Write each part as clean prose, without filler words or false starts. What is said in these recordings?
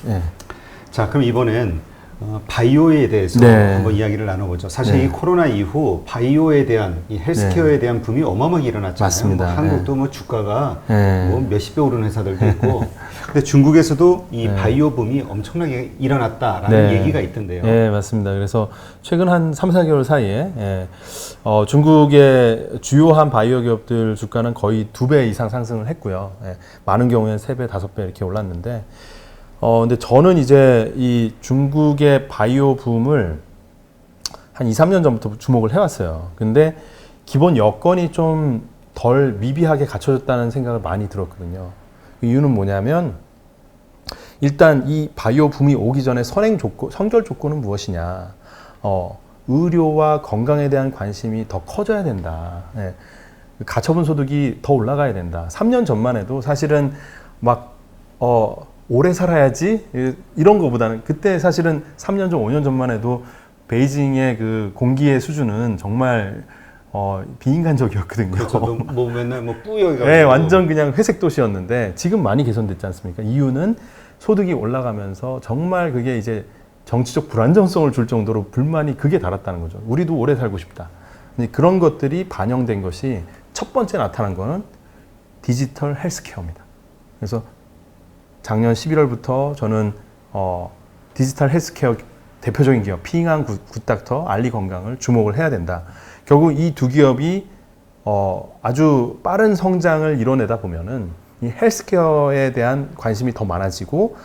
예. 자, 그럼 이번엔 바이오에 대해서 네. 한번 이야기를 나눠보죠. 사실 네. 이 코로나 이후 바이오에 대한, 이 헬스케어에 대한 붐이 어마어마하게 일어났잖아요. 맞습니다. 뭐 한국도 뭐 주가가 네. 뭐 몇십 배 오르는 회사들도 있고, 근데 중국에서도 이 네. 바이오 붐이 엄청나게 일어났다라는 네. 얘기가 있던데요. 예, 맞습니다. 그래서 최근 한 3, 4개월 사이에 중국의 주요한 바이오 기업들 주가는 거의 2배 이상 상승을 했고요. 예, 많은 경우에는 3배, 5배 이렇게 올랐는데 근데 저는 이제 이 중국의 바이오 붐을 한 2, 3년 전부터 주목을 해왔어요. 근데 기본 여건이 좀 덜 미비하게 갖춰졌다는 생각을 많이 들었거든요. 그 이유는 뭐냐면 일단 이 바이오 붐이 오기 전에 선결 조건은 무엇이냐? 의료와 건강에 대한 관심이 더 커져야 된다. 예. 가처분 소득이 더 올라가야 된다. 3년 전만 해도 사실은 막 오래 살아야지 이런 거보다는 그때 사실은 3년 전, 5년 전만 해도 베이징의 그 공기의 수준은 정말 비인간적이었거든요. 그렇죠. 뭐 맨날 뭐 뿌여가지고. 네, 완전 그냥 회색 도시였는데 지금 많이 개선됐지 않습니까? 이유는 소득이 올라가면서 정말 그게 이제 정치적 불안정성을 줄 정도로 불만이 극에 달았다는 거죠. 우리도 오래 살고 싶다. 그런 것들이 반영된 것이 첫 번째 나타난 거는 디지털 헬스케어입니다. 그래서 작년 11월부터 저는 디지털 헬스케어 대표적인 기업 핑한 굿닥터, 알리건강을 주목을 해야 된다. 결국 이 두 기업이 아주 빠른 성장을 이뤄내다 보면은 이 헬스케어에 대한 관심이 더 많아지고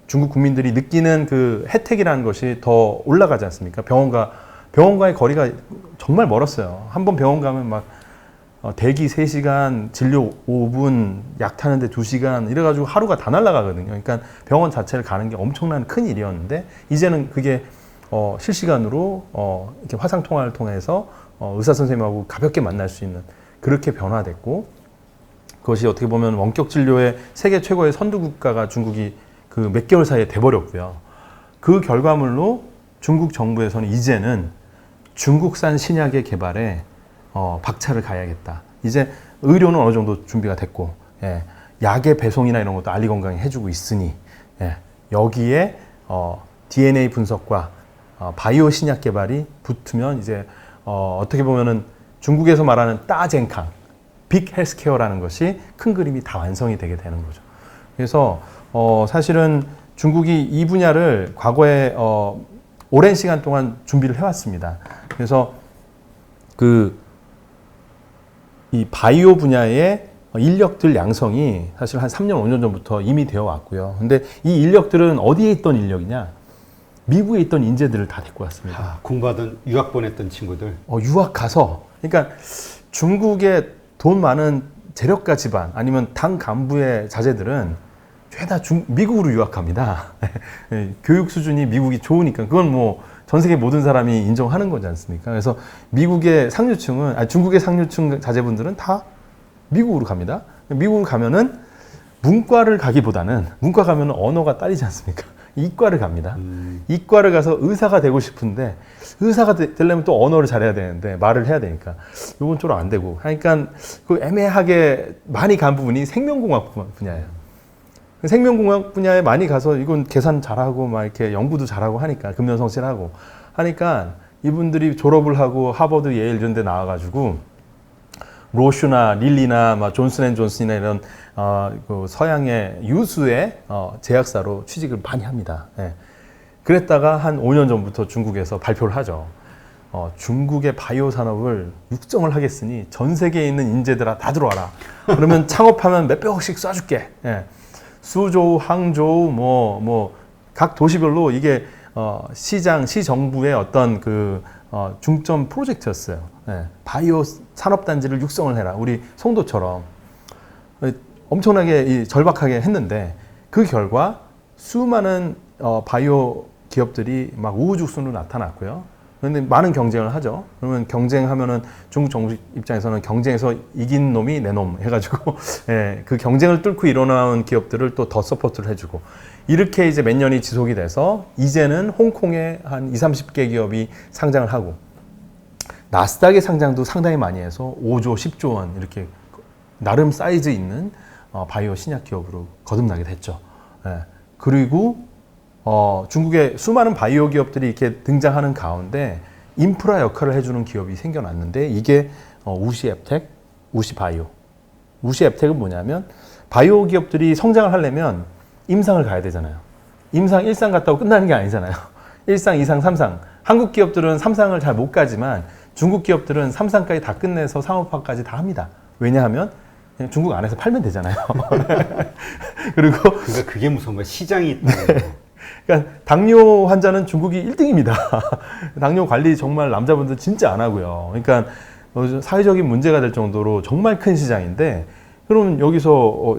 중국 국민들이 느끼는 그 혜택이라는 것이 더 올라가지 않습니까? 병원과의 거리가 정말 멀었어요. 한번 병원 가면 막 대기 3시간, 진료 5분, 약 타는데 2시간 이래가지고 하루가 다 날아가거든요. 그러니까 병원 자체를 가는 게 엄청난 큰 일이었는데 이제는 그게 실시간으로 이렇게 화상 통화를 통해서 의사 선생님하고 가볍게 만날 수 있는 그렇게 변화됐고 그것이 어떻게 보면 원격 진료의 세계 최고의 선두 국가가 중국이 그 몇 개월 사이에 돼버렸고요. 그 결과물로 중국 정부에서는 이제는 중국산 신약의 개발에 박차를 가야겠다. 이제 의료는 어느 정도 준비가 됐고, 예, 약의 배송이나 이런 것도 알리건강이 해주고 있으니, 예, 여기에 DNA 분석과 바이오 신약 개발이 붙으면 이제 어떻게 보면은 중국에서 말하는 따젠캉, 빅 헬스케어라는 것이 큰 그림이 다 완성이 되게 되는 거죠. 그래서 사실은 중국이 이 분야를 과거에 오랜 시간 동안 준비를 해왔습니다. 그래서 이 바이오 분야의 인력들 양성이 사실 한 3년, 5년 전부터 이미 되어 왔고요. 근데 이 인력들은 어디에 있던 인력이냐? 미국에 있던 인재들을 다 데리고 왔습니다. 공부하던 유학 보냈던 친구들. 유학 가서, 그러니까 중국의 돈 많은 재력가 집안 아니면 당 간부의 자제들은 죄다 미국으로 유학합니다. 교육 수준이 미국이 좋으니까 그건 뭐 전 세계 모든 사람이 인정하는 거지 않습니까? 그래서 미국의 상류층은 중국의 상류층 자제분들은 다 미국으로 갑니다. 미국으로 가면은 문과를 가기보다는 문과 가면은 언어가 딸리지 않습니까? 이과를 갑니다. 이과를 가서 의사가 되고 싶은데 의사가 되려면 또 언어를 잘해야 되는데 말을 해야 되니까 이건 좀 안 되고 하니까 그 애매하게 많이 간 부분이 생명공학 분야예요. 생명공학 분야에 많이 가서 이건 계산 잘하고 막 이렇게 연구도 잘하고 하니까 근면성실하고 하니까 이분들이 졸업을 하고 하버드, 예일 이런 데 나와가지고 로슈나 릴리나 막 존슨앤존슨이나 이런 그 서양의 유수의 제약사로 취직을 많이 합니다. 예. 그랬다가 한 5년 전부터 중국에서 발표를 하죠. 중국의 바이오 산업을 육성을 하겠으니 전 세계에 있는 인재들아 다 들어와라. 그러면 창업하면 몇백억씩 쏴줄게. 예. 수조우, 항저우, 각 도시별로 이게 시정부의 어떤 그 중점 프로젝트였어요. 예. 바이오 산업단지를 육성을 해라. 우리 송도처럼. 엄청나게 절박하게 했는데 그 결과 수많은 바이오 기업들이 막 우후죽순으로 나타났고요. 그런데 많은 경쟁을 하죠. 그러면 경쟁하면은 중국 정부 입장에서는 경쟁에서 이긴 놈이 내 놈 해가지고 예, 그 경쟁을 뚫고 일어나온 기업들을 또 더 서포트를 해주고 이렇게 이제 몇 년이 지속이 돼서 이제는 홍콩에 한 20, 30개 기업이 상장을 하고 나스닥의 상장도 상당히 많이 해서 5조, 10조 원 이렇게 나름 사이즈 있는 바이오 신약 기업으로 거듭나게 됐죠. 예. 그리고 중국의 수많은 바이오 기업들이 이렇게 등장하는 가운데 인프라 역할을 해주는 기업이 생겨났는데 이게 우시앱텍, 우시바이오. 우시앱텍은 뭐냐면 바이오 기업들이 성장을 하려면 임상을 가야 되잖아요. 임상 1상 갔다고 끝나는 게 아니잖아요. 1상, 2상, 3상. 한국 기업들은 3상을 잘 못 가지만 중국 기업들은 3상까지 다 끝내서 상업화까지 다 합니다. 왜냐하면 그냥 중국 안에서 팔면 되잖아요. 그리고 그러니까 그게 무서운 거야. 시장이 있다는 거. 그러니까 당뇨 환자는 중국이 1등입니다. 당뇨 관리 정말 남자분들 진짜 안 하고요. 그러니까 사회적인 문제가 될 정도로 정말 큰 시장인데 그러면 여기서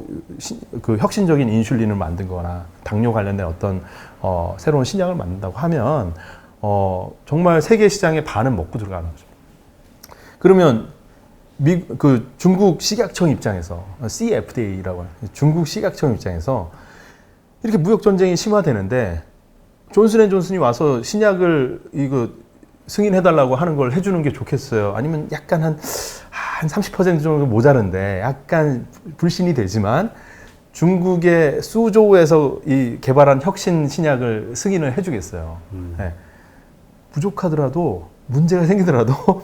그 혁신적인 인슐린을 만든 거나 당뇨 관련된 어떤 새로운 신약을 만든다고 하면 정말 세계 시장의 반은 먹고 들어가는 거죠. 그러면 그 중국 식약청 입장에서 CFDA라고 하는 중국 식약청 입장에서 이렇게 무역 전쟁이 심화되는데 존슨앤존슨이 와서 신약을 이거 승인해달라고 하는 걸 해주는 게 좋겠어요? 아니면 약간 한 30% 정도 모자른데 약간 불신이 되지만 중국의 수조에서 이 개발한 혁신 신약을 승인을 해주겠어요? 네. 부족하더라도 문제가 생기더라도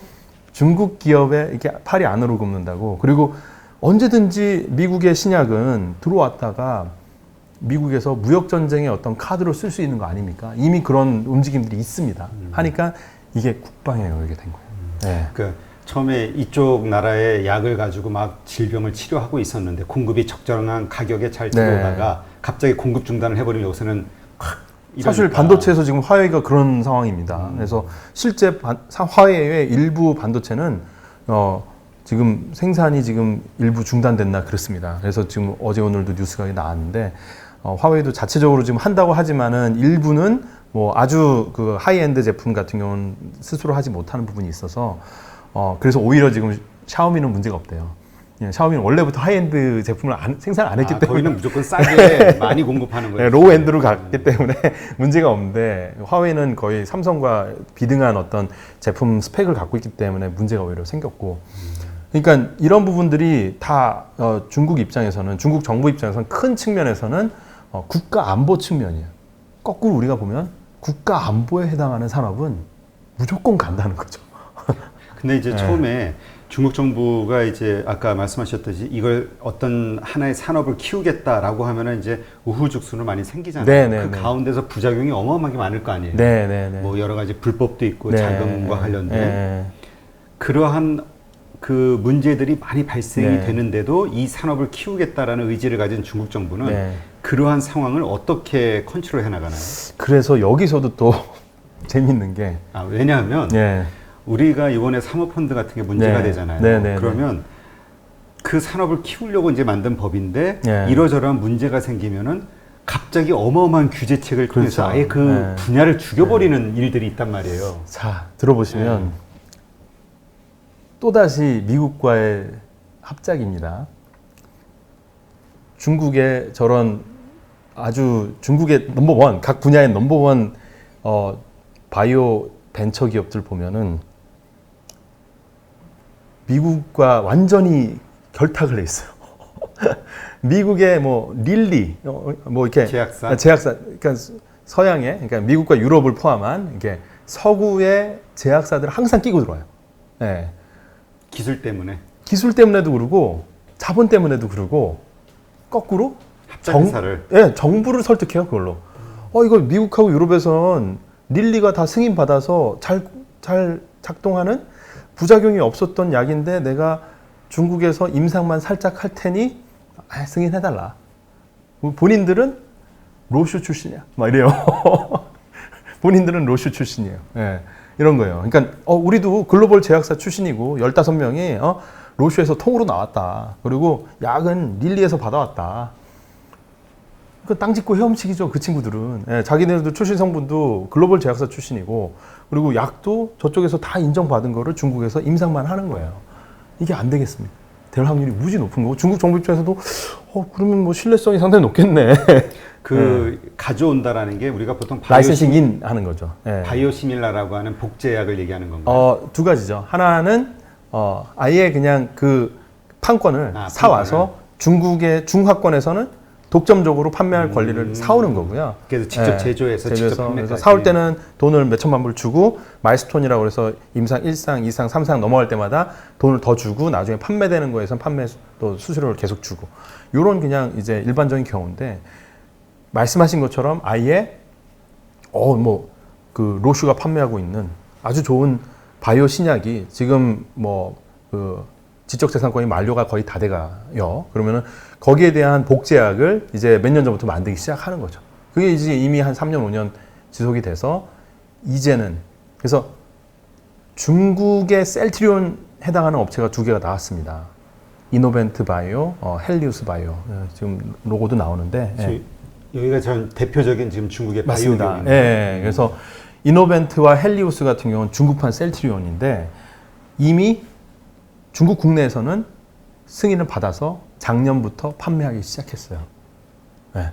중국 기업에 이렇게 팔이 안으로 굽는다고. 그리고 언제든지 미국의 신약은 들어왔다가 미국에서 무역 전쟁의 어떤 카드로 쓸 수 있는 거 아닙니까? 이미 그런 움직임들이 있습니다. 하니까 이게 국방에 열게 된 거예요. 네. 그러니까 처음에 이쪽 나라의 약을 가지고 막 질병을 치료하고 있었는데 공급이 적절한 가격에 잘 들어오다가 갑자기 공급 중단을 해버리면 여기서는 사실 반도체에서 지금 화웨이가 그런 상황입니다. 그래서 실제 화웨이의 일부 반도체는 지금 생산이 지금 일부 중단됐나 그렇습니다. 그래서 지금 어제 오늘도 뉴스가 나왔는데 화웨이도 자체적으로 지금 한다고 하지만은 일부는 뭐 아주 그 하이엔드 제품 같은 경우는 스스로 하지 못하는 부분이 있어서 그래서 오히려 지금 샤오미는 문제가 없대요. 예, 샤오미는 원래부터 하이엔드 제품을 생산 안 했기 때문에 거기는 무조건 싸게 많이 공급하는 거예요. 네, 로우엔드로 갔기 때문에 문제가 없는데 화웨이는 거의 삼성과 비등한 어떤 제품 스펙을 갖고 있기 때문에 문제가 오히려 생겼고 그러니까 이런 부분들이 다 중국 입장에서는 중국 정부 입장에서는 큰 측면에서는 국가 안보 측면이에요. 거꾸로 우리가 보면 국가 안보에 해당하는 산업은 무조건 간다는 거죠. 근데 이제 처음에 중국 정부가 이제 아까 말씀하셨듯이 이걸 어떤 하나의 산업을 키우겠다라고 하면은 이제 우후죽순으로 많이 생기잖아요. 그 가운데서 부작용이 어마어마하게 많을 거 아니에요. 뭐 여러 가지 불법도 있고 자금과 관련된 그러한 그 문제들이 많이 발생이 되는데도 이 산업을 키우겠다라는 의지를 가진 중국 정부는 그러한 상황을 어떻게 컨트롤해 나가나요? 그래서 여기서도 또 재밌는 게 왜냐하면 우리가 이번에 사모펀드 같은 게 문제가 되잖아요. 그러면 그 산업을 키우려고 이제 만든 법인데 이러저러한 문제가 생기면은 갑자기 어마어마한 규제책을 통해서 아예 그 분야를 죽여버리는 일들이 있단 말이에요. 자, 들어보시면 또다시 미국과의 합작입니다. 중국의 저런 아주 중국의 넘버원, 각 분야의 넘버원 바이오 벤처 기업들 보면은 미국과 완전히 결탁을 해 있어요. 미국의 뭐 릴리, 뭐 이렇게 제약사, 그러니까 서양의, 그러니까 미국과 유럽을 포함한 이렇게 서구의 제약사들 항상 끼고 들어와요. 네. 기술 때문에도 그러고 자본 때문에도 그러고 거꾸로 정부를 설득해요 그걸로. 이거 미국하고 유럽에선 릴리가 다 승인 받아서 잘 작동하는 부작용이 없었던 약인데 내가 중국에서 임상만 살짝 할 테니 승인해달라. 본인들은 로슈 출신이야. 막 이래요. 본인들은 로슈 출신이에요. 네, 이런 거예요. 그러니까 우리도 글로벌 제약사 출신이고 15명이 로슈에서 통으로 나왔다. 그리고 약은 릴리에서 받아왔다. 그 땅 짚고 헤엄치기죠. 그 친구들은. 자기네들도 출신 성분도 글로벌 제약사 출신이고 그리고 약도 저쪽에서 다 인정받은 거를 중국에서 임상만 하는 거예요. 이게 안 되겠습니다. 될 확률이 무지 높은 거고 중국 정부 입장에서도 그러면 뭐 신뢰성이 상당히 높겠네. 가져온다라는 게 우리가 보통 라이센싱인 하는 거죠. 바이오시밀라라고 하는 복제약을 얘기하는 건가요? 두 가지죠. 하나는 아예 그냥 그 판권을 사와서 중국의 중화권에서는 독점적으로 판매할 권리를 사오는 거고요. 그래서 직접 제조해서 직접 판매까지. 그래서 사올 때는 돈을 몇 천만 불 주고 마일스톤이라고 해서 임상 1상, 2상, 3상 넘어갈 때마다 돈을 더 주고 나중에 판매되는 거에선 판매 또 수수료를 계속 주고 이런 그냥 이제 일반적인 경우인데 말씀하신 것처럼 아예 그 로슈가 판매하고 있는 아주 좋은 바이오 신약이 지금 그 지적재산권이 만료가 거의 다 돼가요. 그러면은 거기에 대한 복제약을 이제 몇 년 전부터 만들기 시작하는 거죠. 그게 이제 이미 한 3년, 5년 지속이 돼서 이제는 그래서 중국의 셀트리온 해당하는 업체가 2개가 나왔습니다. 이노벤트 바이오, 헬리우스 바이오. 지금 로고도 나오는데. 여기가 전 대표적인 지금 중국의 바이오 기업입니다. 예, 그래서 이노벤트와 헬리우스 같은 경우는 중국판 셀트리온인데 이미 중국 국내에서는 승인을 받아서 작년부터 판매하기 시작했어요. 네.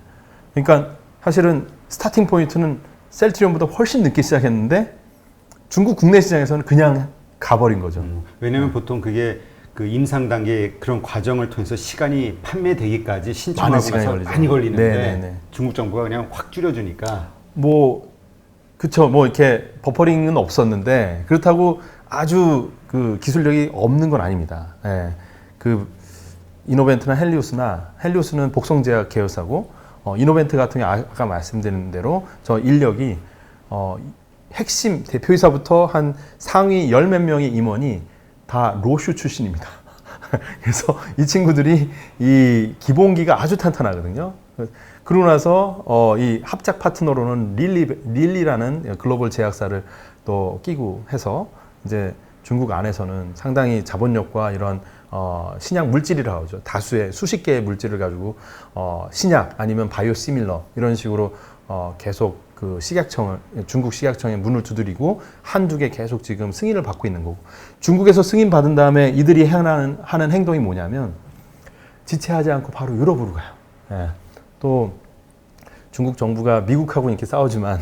그러니까 사실은 스타팅 포인트는 셀트리온보다 훨씬 늦게 시작했는데 중국 국내 시장에서는 그냥 가버린 거죠. 왜냐하면 보통 그게 그 임상 단계 그런 과정을 통해서 시간이 판매되기까지 신청하고 나서 많이 걸리는데 네네네. 중국 정부가 그냥 확 줄여주니까 그쵸. 이렇게 버퍼링은 없었는데 그렇다고 아주 그 기술력이 없는 건 아닙니다. 예. 그 이노벤트나 헬리우스는 복성제약 계열사고 이노벤트 같은 경우 아까 말씀드린 대로 저 인력이 핵심 대표이사부터 한 상위 10몇 명의 임원이 다 로슈 출신입니다. 그래서 이 친구들이 이 기본기가 아주 탄탄하거든요. 그러고 나서 이 합작 파트너로는 릴리라는 글로벌 제약사를 또 끼고 해서 이제 중국 안에서는 상당히 자본력과 이런 신약 물질이라고 하죠. 다수의 수십 개의 물질을 가지고 신약 아니면 바이오시밀러 이런 식으로 계속 그 중국 식약청에 문을 두드리고 한두 개 계속 지금 승인을 받고 있는 거고 중국에서 승인 받은 다음에 이들이 하는 행동이 뭐냐면 지체하지 않고 바로 유럽으로 가요. 예. 또 중국 정부가 미국하고 이렇게 싸우지만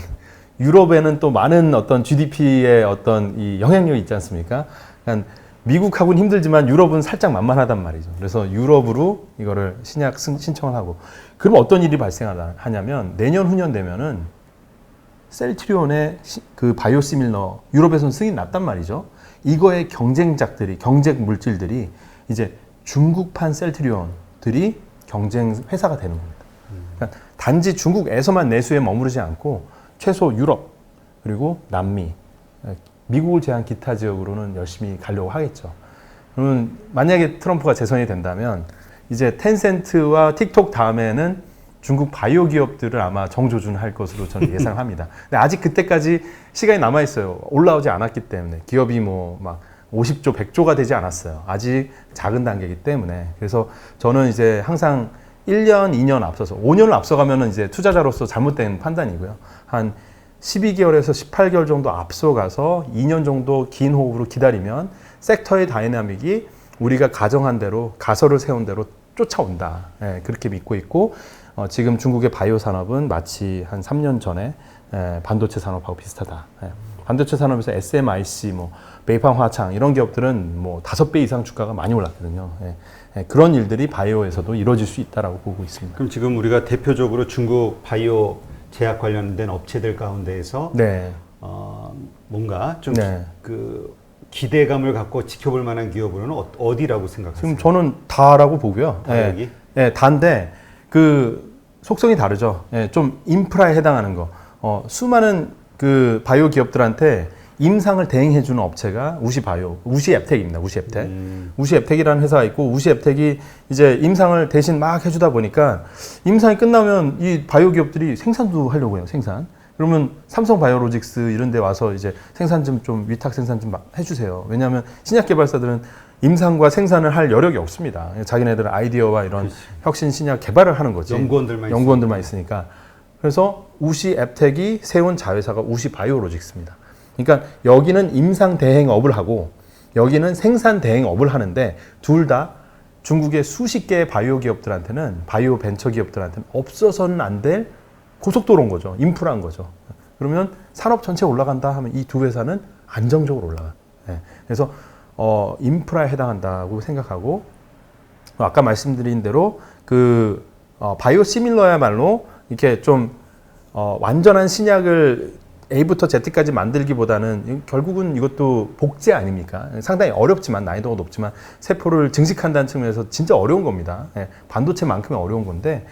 유럽에는 또 많은 어떤 GDP의 어떤 이 영향력이 있지 않습니까? 그러니까 미국하고는 힘들지만 유럽은 살짝 만만하단 말이죠. 그래서 유럽으로 이거를 신약 신청을 하고 그럼 어떤 일이 발생하냐면 내년 후년 되면은 셀트리온의 그 바이오시밀러 유럽에서는 승인 났단 말이죠. 이거의 경쟁 물질들이 이제 중국판 셀트리온들이 경쟁 회사가 되는 겁니다. 그러니까 단지 중국에서만 내수에 머무르지 않고 최소 유럽 그리고 남미, 미국을 제한 기타 지역으로는 열심히 가려고 하겠죠. 그러면 만약에 트럼프가 재선이 된다면 이제 텐센트와 틱톡 다음에는 중국 바이오 기업들을 아마 정조준할 것으로 저는 예상합니다. 근데 아직 그때까지 시간이 남아 있어요. 올라오지 않았기 때문에 기업이 막 50조, 100조가 되지 않았어요. 아직 작은 단계이기 때문에. 그래서 저는 이제 항상 1년, 2년 앞서서 5년을 앞서가면은 이제 투자자로서 잘못된 판단이고요. 한 12개월에서 18개월 정도 앞서가서 2년 정도 긴 호흡으로 기다리면 섹터의 다이나믹이 우리가 가정한 대로 가설을 세운 대로 쫓아온다. 그렇게 믿고 있고 지금 중국의 바이오 산업은 마치 한 3년 전에 반도체 산업하고 비슷하다. 반도체 산업에서 SMIC, 베이팡 화창 이런 기업들은 5배 이상 주가가 많이 올랐거든요. 그런 일들이 바이오에서도 이루어질 수 있다라고 보고 있습니다. 그럼 지금 우리가 대표적으로 중국 바이오 제약 관련된 업체들 가운데에서 뭔가 좀 그 기대감을 갖고 지켜볼 만한 기업으로는 어디라고 생각하세요? 지금 저는 다라고 보고요. 다인데 그 속성이 다르죠. 좀 인프라에 해당하는 거. 수많은 그 바이오 기업들한테 임상을 대행해주는 업체가 우시앱텍입니다. 우시앱텍. 우시앱텍이라는 회사가 있고 우시앱텍이 이제 임상을 대신 막 해주다 보니까 임상이 끝나면 이 바이오 기업들이 생산도 하려고 해요. 생산. 그러면 삼성 바이오로직스 이런 데 와서 이제 생산 좀 위탁 생산 좀 해주세요. 왜냐하면 신약 개발사들은 임상과 생산을 할 여력이 없습니다. 자기네들은 아이디어와 이런 혁신 신약 개발을 하는 거지. 연구원들만 있으니까. 그래서 우시앱텍이 세운 자회사가 우시바이오로직스입니다. 그러니까 여기는 임상 대행업을 하고 여기는 생산 대행업을 하는데 둘 다 중국의 수십 개의 바이오 기업들한테는 바이오 벤처 기업들한테는 없어서는 안 될 고속도로인 거죠. 인프라인 거죠. 그러면 산업 전체 올라간다 하면 이 두 회사는 안정적으로 올라가요. 그래서 인프라에 해당한다고 생각하고 아까 말씀드린 대로 그 바이오시밀러야말로 이렇게 좀 완전한 신약을 A부터 Z까지 만들기보다는 결국은 이것도 복제 아닙니까? 상당히 어렵지만 난이도가 높지만 세포를 증식한다는 측면에서 진짜 어려운 겁니다. 예, 반도체만큼이 어려운 건데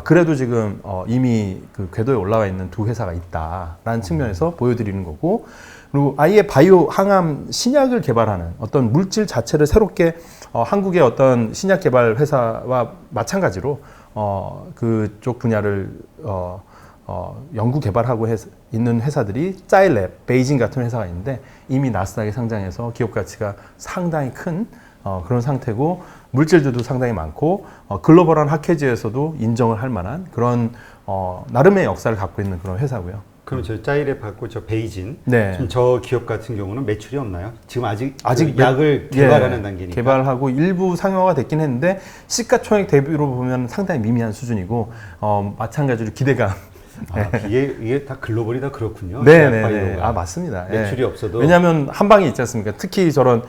그래도 지금 이미 그 궤도에 올라와 있는 두 회사가 있다라는 측면에서 보여드리는 거고, 그리고 아예 바이오 항암 신약을 개발하는 어떤 물질 자체를 새롭게 한국의 어떤 신약 개발 회사와 마찬가지로 그쪽 분야를 연구 개발하고 있는 회사들이 짜일랩, 베이징 같은 회사가 있는데 이미 나스닥에 상장해서 기업 가치가 상당히 큰 그런 상태고, 물질들도 상당히 많고 글로벌한 학회지에서도 인정을 할 만한 그런 나름의 역사를 갖고 있는 그런 회사고요. 그럼 저 짜이랩 받고 저 베이진, 네. 지금 저 기업 같은 경우는 매출이 없나요? 지금 아직 그 약을 개발하는 단계니까. 개발하고 일부 상용화가 됐긴 했는데 시가총액 대비로 보면 상당히 미미한 수준이고 마찬가지로 기대감. 이게 다 글로벌이 다 그렇군요. 네. 맞습니다. 매출이 없어도. 왜냐하면 한 방에 있지 않습니까? 특히 저런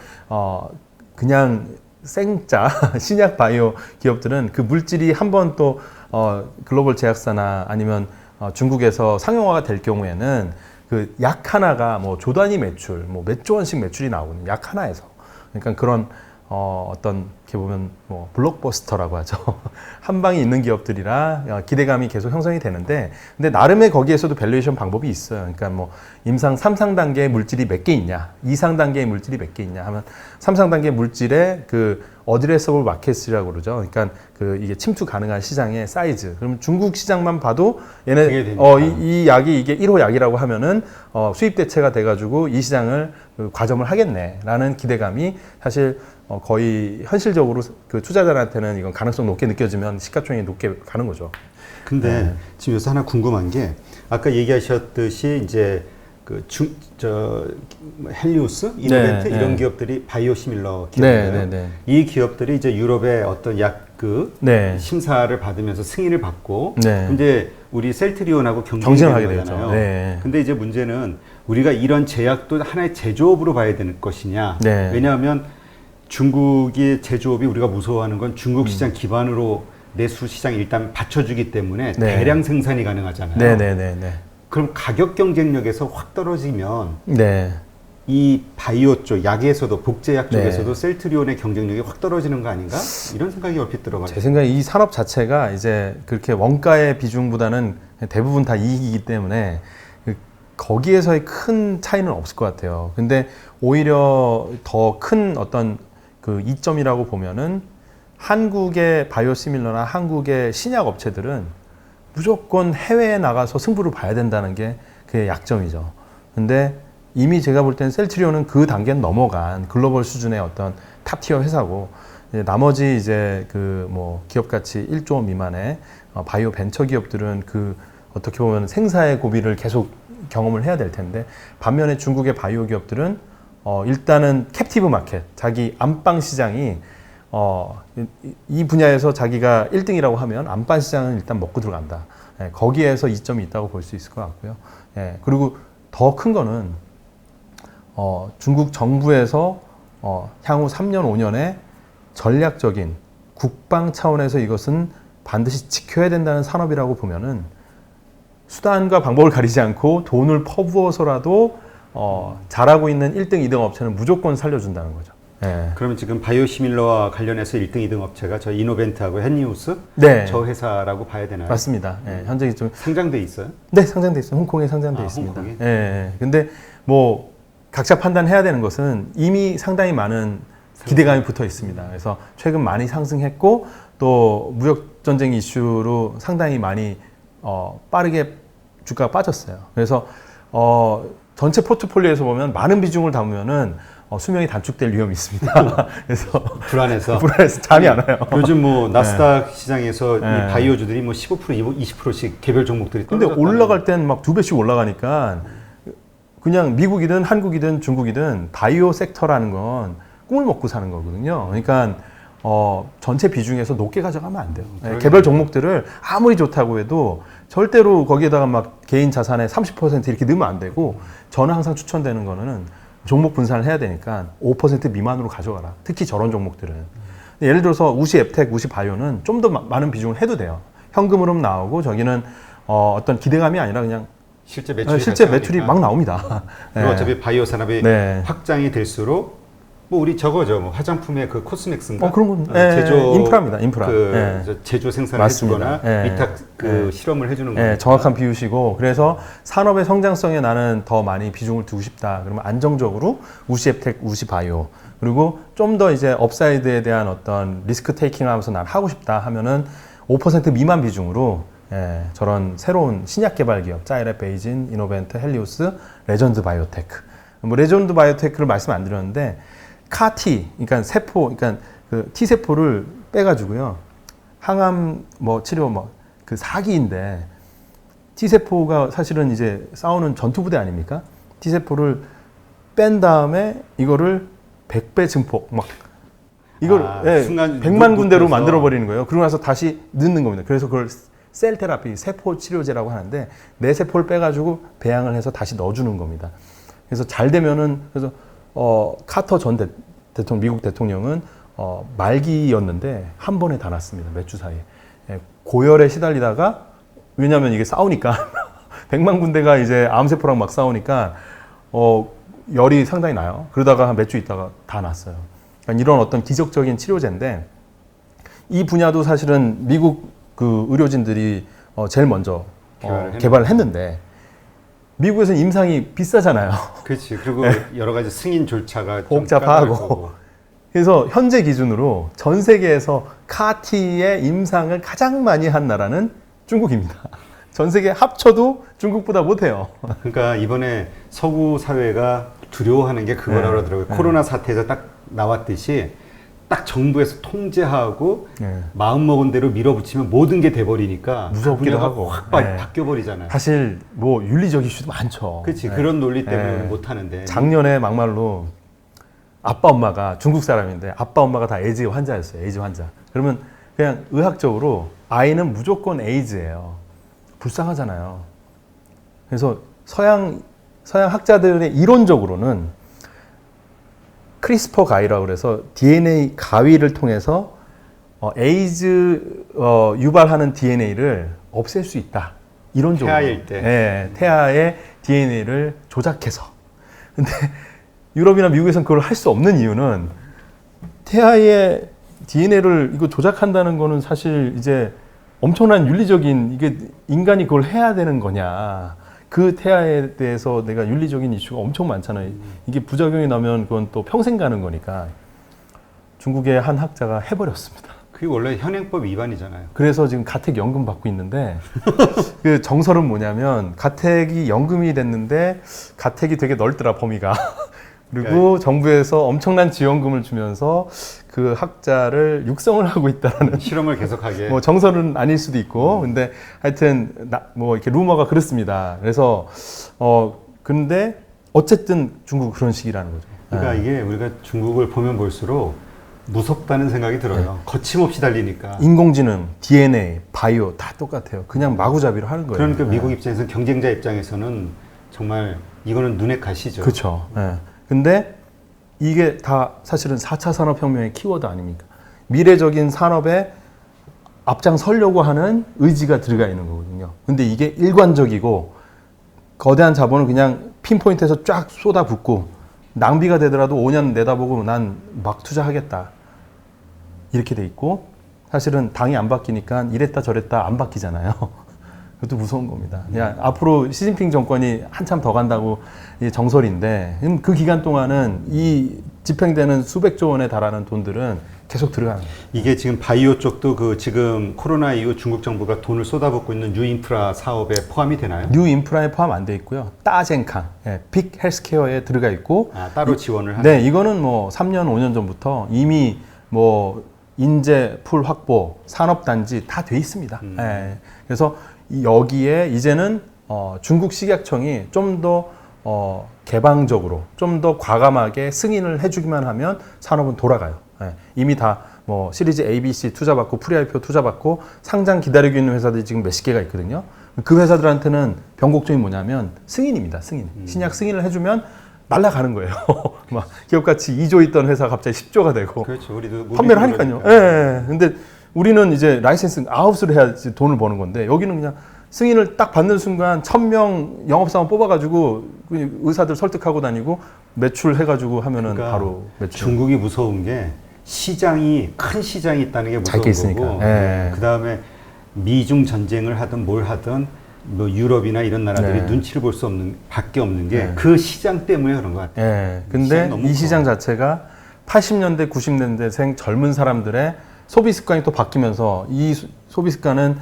그냥 생짜 신약 바이오 기업들은 그 물질이 한 번 또 글로벌 제약사나 아니면 중국에서 상용화가 될 경우에는 그 약 하나가 뭐 조 단위 매출, 뭐 몇 조 원씩 매출이 나오는 약 하나에서, 그러니까 그런 어떤 이렇게 보면 뭐 블록버스터라고 하죠. 한 방에 있는 기업들이라 기대감이 계속 형성이 되는데, 근데 나름의 거기에서도 밸류에이션 방법이 있어요. 그러니까 뭐 임상 3상 단계의 물질이 몇 개 있냐, 2상 단계의 물질이 몇 개 있냐 하면 3상 단계 물질의 그 어드레서블 마켓이라고 그러죠. 그러니까 그 이게 침투 가능한 시장의 사이즈. 그럼 중국 시장만 봐도 얘네 이 약이 이게 1호 약이라고 하면은 수입 대체가 돼가지고 이 시장을 과점을 하겠네라는 기대감이 사실 거의 현실적으로 그 투자자한테는 이건 가능성 높게 느껴지면 시가총액이 높게 가는 거죠. 근데 지금 여기서 하나 궁금한 게, 아까 얘기하셨듯이 이제 헬리우스, 이노벤트 이런 기업들이 바이오시밀러 기업인데요. 이 기업들이 이제 유럽의 어떤 약 심사를 받으면서 승인을 받고 이제 우리 셀트리온하고 경쟁을 하게 되잖아요. 근데 이제 문제는 우리가 이런 제약도 하나의 제조업으로 봐야 되는 것이냐. 왜냐하면 중국의 제조업이 우리가 무서워하는 건 중국 시장 기반으로 내수 시장 일단 받쳐주기 때문에 대량 생산이 가능하잖아요. 그럼 가격 경쟁력에서 확 떨어지면 이 바이오 쪽, 약에서도 복제약 쪽에서도 셀트리온의 경쟁력이 확 떨어지는 거 아닌가? 이런 생각이 얼핏 들어가요. 제 생각에 이 산업 자체가 이제 그렇게 원가의 비중보다는 대부분 다 이익이기 때문에 거기에서의 큰 차이는 없을 것 같아요. 근데 오히려 더 큰 어떤 그 이점이라고 보면은 한국의 바이오시밀러나 한국의 신약 업체들은 무조건 해외에 나가서 승부를 봐야 된다는 게 그의 약점이죠. 근데 이미 제가 볼 때는 셀트리온은 그 단계는 넘어간 글로벌 수준의 어떤 탑티어 회사고, 나머지 이제 그 뭐 기업 가치 1조 원 미만의 바이오 벤처 기업들은 그 어떻게 보면 생사의 고비를 계속 경험을 해야 될 텐데, 반면에 중국의 바이오 기업들은 일단은 캡티브 마켓, 자기 안방 시장이 이 분야에서 자기가 1등이라고 하면 안방 시장은 일단 먹고 들어간다. 거기에서 이점이 있다고 볼 수 있을 것 같고요. 그리고 더 큰 거는 중국 정부에서 향후 3년, 5년에 전략적인 국방 차원에서 이것은 반드시 지켜야 된다는 산업이라고 보면은 수단과 방법을 가리지 않고 돈을 퍼부어서라도 잘하고 있는 1등, 2등 업체는 무조건 살려준다는 거죠. 그러면 지금 바이오시밀러와 관련해서 1등, 2등 업체가 저 이노벤트하고 헬리우스 저 회사라고 봐야 되나요? 맞습니다. 현재 좀 상장돼 있어요? 네, 상장돼 있어요. 홍콩에 상장돼 있습니다. 근데 뭐 각자 판단해야 되는 것은 이미 상당히 많은 기대감이 붙어 있습니다. 그래서 최근 많이 상승했고 또 무역 전쟁 이슈로 상당히 많이 빠르게 주가가 빠졌어요. 그래서 전체 포트폴리오에서 보면 많은 비중을 담으면은 수명이 단축될 위험이 있습니다. 그래서 불안해서 잠이 안 와요. 요즘 뭐 나스닥 시장에서 이 바이오주들이 뭐 15%, 20%씩 개별 종목들이 근데 올라갈 땐 막 2배씩 올라가니까 그냥 미국이든 한국이든 중국이든 바이오 섹터라는 건 꿈을 먹고 사는 거거든요. 그러니까 전체 비중에서 높게 가져가면 안 돼요. 개별 종목들을 아무리 좋다고 해도 절대로 거기에다가 막 개인 자산의 30% 이렇게 넣으면 안 되고, 저는 항상 추천되는 거는 종목 분산을 해야 되니까 5% 미만으로 가져가라. 특히 저런 종목들은. 예를 들어서 우시 앱텍, 우시 바이오는 좀 더 많은 비중을 해도 돼요. 현금 흐름 나오고 저기는 어떤 기대감이 아니라 그냥 실제 매출이 실제 매출이 막 나옵니다. 그리고 어차피 바이오 산업이 네. 확장이 될수록 뭐 우리 저거죠, 뭐 화장품의 그 코스맥스인가 그런 건 제조 인프라입니다. 인프라. 저 제조 생산을 해주거나 위탁 실험을 해주는 거예요. 정확한 비유시고 그래서 산업의 성장성에 나는 더 많이 비중을 두고 싶다. 그러면 안정적으로 우시앱텍, 우시바이오 그리고 좀 더 이제 업사이드에 대한 어떤 리스크 테이킹하면서 난 하고 싶다 하면은 5% 미만 비중으로 저런 새로운 신약 개발 기업, 짜이랩, 베이진, 이노벤트, 헬리오스, 레전드 바이오테크. 뭐 레전드 바이오테크를 말씀 안 드렸는데 카티, 그러니까 세포, 그러니까 그 T 세포를 빼가지고요 항암 뭐 치료 뭐 그 사기인데 T 세포가 사실은 이제 싸우는 전투 부대 아닙니까? T 세포를 뺀 다음에 이거를 100배 증폭 막 이걸 순간 100만 군데로 만들어 버리는 거예요. 그러고 나서 다시 넣는 겁니다. 그래서 그걸 셀 테라피, 세포 치료제라고 하는데 내 세포를 빼가지고 배양을 해서 다시 넣어주는 겁니다. 그래서 잘 되면은 그래서 카터 전 대통령, 미국 대통령은 말기였는데 한 번에 다 났습니다. 몇 주 사이에. 고열에 시달리다가 왜냐하면 이게 싸우니까 100만 군데가 이제 암세포랑 막 싸우니까 열이 상당히 나요. 그러다가 한 몇 주 있다가 다 났어요. 그러니까 이런 어떤 기적적인 치료제인데 이 분야도 사실은 미국 그 의료진들이 제일 먼저 개발을 했는데 미국에서는 임상이 비싸잖아요. 그렇지. 그리고 여러 가지 승인 절차가 복잡하고. 그래서 현재 기준으로 전 세계에서 카티의 임상을 가장 많이 한 나라는 중국입니다. 전 세계 합쳐도 중국보다 못해요. 그러니까 이번에 서구 사회가 두려워하는 게 그거라고 하더라고요. 코로나 사태에서 딱 나왔듯이 딱 정부에서 통제하고 마음먹은 대로 밀어붙이면 모든 게 돼버리니까 무섭기도 하고 확 바뀌어버리잖아요. 사실 뭐 윤리적 이슈도 많죠. 그렇지. 그런 논리 때문에 못하는데. 작년에 막말로 아빠 엄마가 중국 사람인데 아빠 엄마가 다 에이즈 환자였어요. 에이즈 환자. 그러면 그냥 의학적으로 아이는 무조건 에이즈예요. 불쌍하잖아요. 그래서 서양 학자들의 이론적으로는 크리스퍼 가위라고 그래서 DNA 가위를 통해서 에이즈 유발하는 DNA를 없앨 수 있다. 이론적으로. 태아일 때. 태아의 DNA를 조작해서. 근데 유럽이나 미국에서는 그걸 할 수 없는 이유는 태아의 DNA를 이거 조작한다는 거는 사실 이제 엄청난 윤리적인 이게 인간이 그걸 해야 되는 거냐. 그 태아에 대해서 내가 윤리적인 이슈가 엄청 많잖아요. 이게 부작용이 나면 그건 또 평생 가는 거니까 중국의 한 학자가 해버렸습니다. 그게 원래 현행법 위반이잖아요. 그래서 지금 가택 연금 받고 있는데 그 정설은 뭐냐면 가택이 연금이 됐는데 가택이 되게 넓더라 범위가. 그리고 정부에서 엄청난 지원금을 주면서 그 학자를 육성을 하고 있다는 실험을 계속하게. 뭐 정설은 아닐 수도 있고, 근데 하여튼 뭐 이렇게 루머가 그렇습니다. 그래서 근데 어쨌든 중국 그런 식이라는 거죠. 그러니까 이게 우리가 중국을 보면 볼수록 무섭다는 생각이 들어요. 거침없이 달리니까. 인공지능, DNA, 바이오 다 똑같아요. 그냥 마구잡이로 하는 거예요. 그러니까 미국 입장에서는 경쟁자 입장에서는 정말 이거는 눈에 가시죠. 그렇죠. 근데 이게 다 사실은 4차 산업혁명의 키워드 아닙니까? 미래적인 산업에 앞장서려고 하는 의지가 들어가 있는 거거든요. 근데 이게 일관적이고 거대한 자본을 그냥 핀포인트에서 쫙 쏟아붓고 낭비가 되더라도 5년 내다보고 난 막 투자하겠다. 이렇게 돼 있고 사실은 당이 안 바뀌니까 이랬다 저랬다 안 바뀌잖아요. 그것도 무서운 겁니다. 앞으로 시진핑 정권이 한참 더 간다고 정설인데 그 기간 동안은 이 집행되는 수백조 원에 달하는 돈들은 계속 들어가는 거예요. 이게 지금 바이오 쪽도 그 지금 코로나 이후 중국 정부가 돈을 쏟아붓고 있는 뉴인프라 사업에 포함이 되나요? 뉴인프라에 포함 안 돼 있고요. 따젠캉, 빅 헬스케어에 들어가 있고 따로 지원을 하는. 네, 이거는 뭐 3년, 5년 전부터 이미 뭐 인재 풀 확보, 산업단지 다 돼 있습니다. 그래서 여기에 이제는 중국 식약청이 좀 더 개방적으로, 좀 더 과감하게 승인을 해주기만 하면 산업은 돌아가요. 이미 다 뭐 시리즈 A, B, C 투자받고 프리-IPO 투자받고 상장 기다리고 있는 회사들이 지금 몇십 개가 있거든요. 그 회사들한테는 변곡점이 뭐냐면 승인입니다. 승인. 신약 승인을 해주면 날아가는 거예요. 막 기업가치 2조 있던 회사 갑자기 10조가 되고. 그렇죠. 우리도 판매를 하니까요. 예. 근데 우리는 이제 라이센스 아웃을 해야지 돈을 버는 건데 여기는 그냥 승인을 딱 받는 순간 1000명 영업사원 뽑아가지고 의사들 설득하고 다니고 매출해가지고 하면은 그러니까 바로 매출. 중국이 무서운 게 시장이 큰 시장이 있다는 게 잘 돼 무서운 있으니까. 거고 예. 그다음에 미중 전쟁을 하든 뭘 하든 뭐 유럽이나 이런 나라들이 네. 눈치를 볼 수 없는 밖에 없는 게 네. 그 시장 때문에 그런 것 같아요. 예. 근데 시장이 너무 이 시장 커. 자체가 80년대, 90년대생 젊은 사람들의 소비 습관이 또 바뀌면서 이 소비 습관은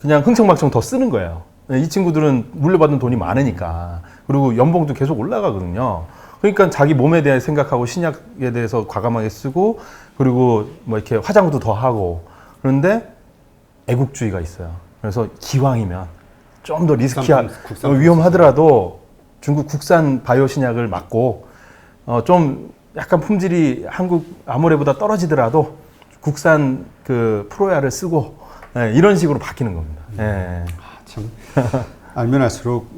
그냥 흥청망청 더 쓰는 거예요. 이 친구들은 물려받은 돈이 많으니까. 그리고 연봉도 계속 올라가거든요. 그러니까 자기 몸에 대해 생각하고 신약에 대해서 과감하게 쓰고 그리고 뭐 이렇게 화장도 더 하고 그런데 애국주의가 있어요. 그래서 기왕이면 좀 더 국산 위험하더라도 중국 국산 바이오 신약을 맞고 좀 약간 품질이 한국 아모레보다 떨어지더라도 국산 그 프로야를 쓰고 이런 식으로 바뀌는 겁니다. 참 알면 알수록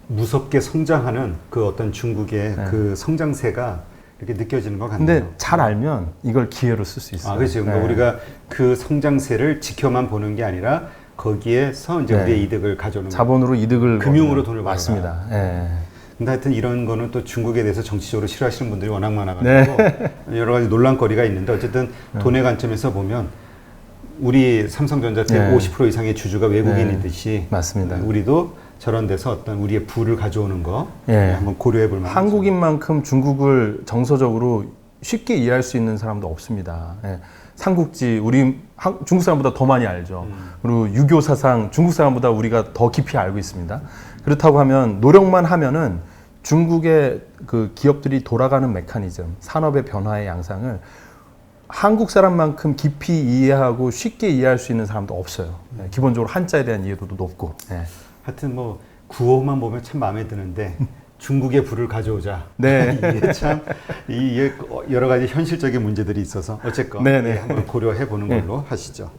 무섭게 성장하는 그 어떤 중국의 그 성장세가 이렇게 느껴지는 것 같네요. 근데 잘 알면 이걸 기회로 쓸 수 있어요. 그렇죠. 그러니까 우리가 그 성장세를 지켜만 보는 게 아니라 거기에서 이제 우리의 이득을 가져오는 자본으로 이득을 금융으로 돈을 맞습니다. 근데 하여튼 이런 거는 또 중국에 대해서 정치적으로 싫어하시는 분들이 워낙 많아가지고 여러 가지 논란거리가 있는데 어쨌든 돈의 관점에서 보면 우리 삼성전자 때 50% 이상의 주주가 외국인이듯이 맞습니다. 우리도 저런 데서 어떤 우리의 부를 가져오는 거 한번 고려해 볼 만하죠. 한국인만큼 중국을 정서적으로 쉽게 이해할 수 있는 사람도 없습니다. 삼국지 우리 중국 사람보다 더 많이 알죠. 그리고 유교 사상 중국 사람보다 우리가 더 깊이 알고 있습니다. 그렇다고 하면 노력만 하면은 중국의 그 기업들이 돌아가는 메커니즘, 산업의 변화의 양상을 한국 사람만큼 깊이 이해하고 쉽게 이해할 수 있는 사람도 없어요. 기본적으로 한자에 대한 이해도도 높고. 하여튼 뭐 구호만 보면 참 마음에 드는데 중국의 부를 가져오자. 네. 이게 참 이게 여러 가지 현실적인 문제들이 있어서 어쨌건 한번 고려해 보는 걸로 하시죠.